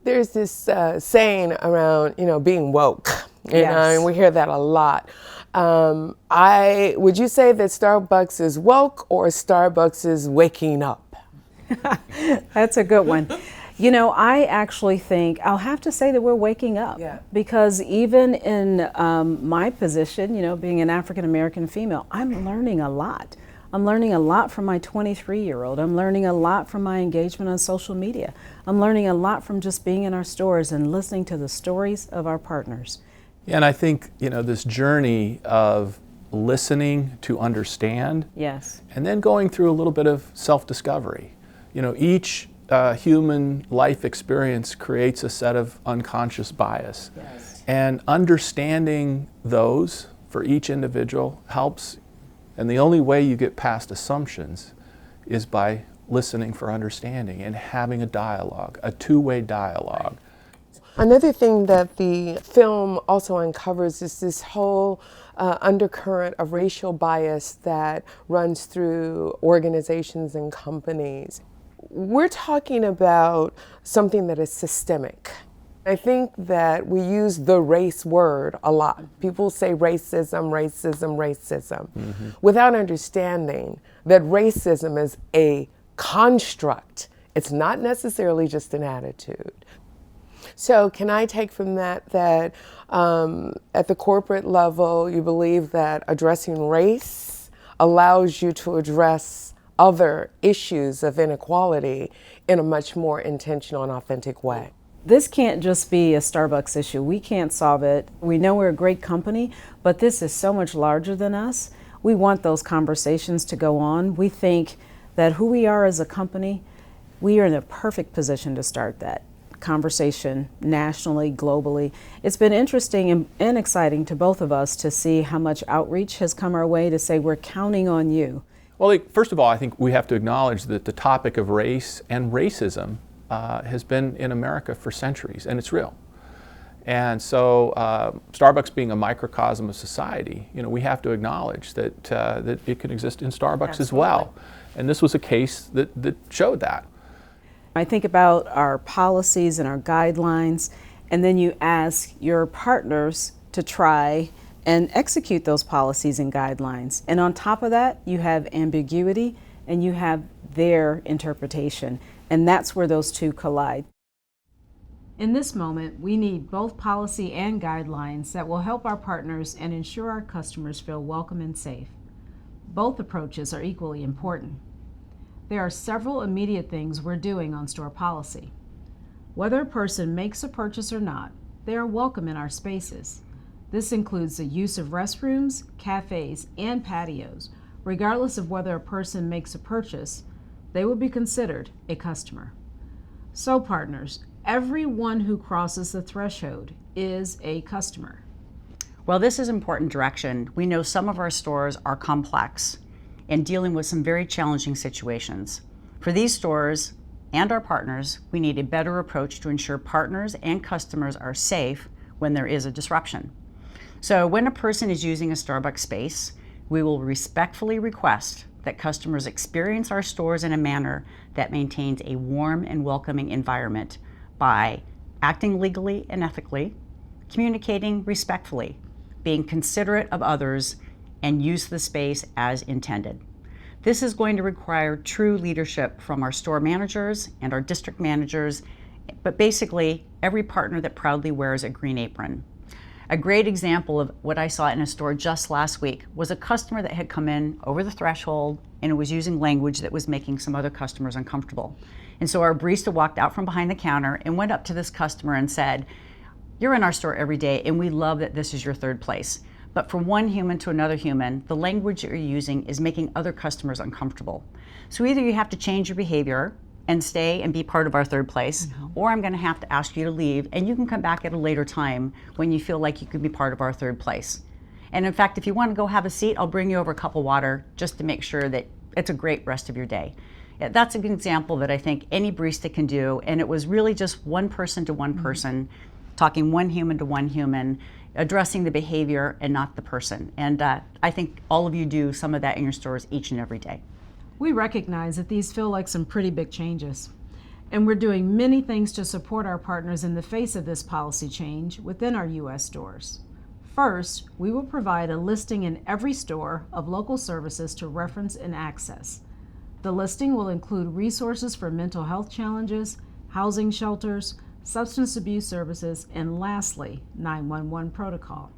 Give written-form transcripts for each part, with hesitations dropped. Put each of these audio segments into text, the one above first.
There's this saying around, being woke, Yes. and we hear that a lot. Would you say that Starbucks is woke or Starbucks is waking up? That's a good one. I actually think I'll have to say that we're waking up. Yeah. Because even in my position, being an African American female, I'm learning a lot. I'm learning a lot from my 23-year-old. I'm learning a lot from my engagement on social media. I'm learning a lot from just being in our stores and listening to the stories of our partners. And I think, this journey of listening to understand, Yes. and then going through a little bit of self-discovery. Each human life experience creates a set of unconscious bias. Yes. And understanding those for each individual helps. And the only way you get past assumptions is by listening for understanding and having a dialogue, a two-way dialogue. Another thing that the film also uncovers is this whole undercurrent of racial bias that runs through organizations and companies. We're talking about something that is systemic. I think that we use the race word a lot. People say racism, racism, racism, without understanding that racism is a construct. It's not necessarily just an attitude. So can I take from that at the corporate level, you believe that addressing race allows you to address other issues of inequality in a much more intentional and authentic way? This can't just be a Starbucks issue. We can't solve it. We know we're a great company, but this is so much larger than us. We want those conversations to go on. We think that who we are as a company, we are in a perfect position to start that conversation nationally, globally. It's been interesting and exciting to both of us to see how much outreach has come our way to say we're counting on you. Well, first of all, I think we have to acknowledge that the topic of race and racism has been in America for centuries, and it's real. And so Starbucks being a microcosm of society, we have to acknowledge that it can exist in Starbucks as well. And this was a case that showed that. I think about our policies and our guidelines, and then you ask your partners to try and execute those policies and guidelines. And on top of that, you have ambiguity and you have their interpretation. And that's where those two collide. In this moment, we need both policy and guidelines that will help our partners and ensure our customers feel welcome and safe. Both approaches are equally important. There are several immediate things we're doing on store policy. Whether a person makes a purchase or not, they are welcome in our spaces. This includes the use of restrooms, cafes, and patios. Regardless of whether a person makes a purchase, they will be considered a customer. So partners, everyone who crosses the threshold is a customer. Well, this is important direction. We know some of our stores are complex and dealing with some very challenging situations. For these stores and our partners, we need a better approach to ensure partners and customers are safe when there is a disruption. So when a person is using a Starbucks space, we will respectfully request that customers experience our stores in a manner that maintains a warm and welcoming environment by acting legally and ethically, communicating respectfully, being considerate of others, and use the space as intended. This is going to require true leadership from our store managers and our district managers, but basically every partner that proudly wears a green apron. A great example of what I saw in a store just last week was a customer that had come in over the threshold and was using language that was making some other customers uncomfortable. And so our barista walked out from behind the counter and went up to this customer and said, "You're in our store every day and we love that this is your third place. But from one human to another human, the language that you're using is making other customers uncomfortable. So either you have to change your behavior and stay and be part of our third place, or I'm going to have to ask you to leave and you can come back at a later time when you feel like you could be part of our third place. And in fact, if you want to go have a seat, I'll bring you over a cup of water just to make sure that it's a great rest of your day." Yeah, that's an example that I think any barista can do, and it was really just one person to one person, talking one human to one human, addressing the behavior and not the person. And I think all of you do some of that in your stores each and every day. We recognize that these feel like some pretty big changes. And we're doing many things to support our partners in the face of this policy change within our U.S. stores. First, we will provide a listing in every store of local services to reference and access. The listing will include resources for mental health challenges, housing shelters, substance abuse services, and lastly, 911 protocol.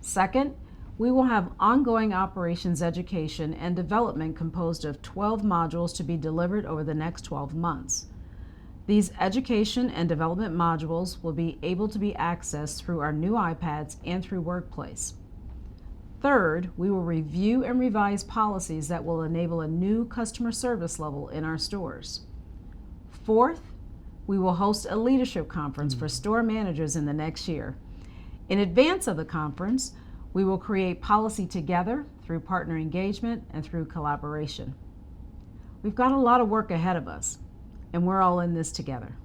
Second, we will have ongoing operations education and development composed of 12 modules to be delivered over the next 12 months. These education and development modules will be able to be accessed through our new iPads and through Workplace. Third, we will review and revise policies that will enable a new customer service level in our stores. Fourth, we will host a leadership conference for store managers in the next year. In advance of the conference, we will create policy together through partner engagement and through collaboration. We've got a lot of work ahead of us, and we're all in this together.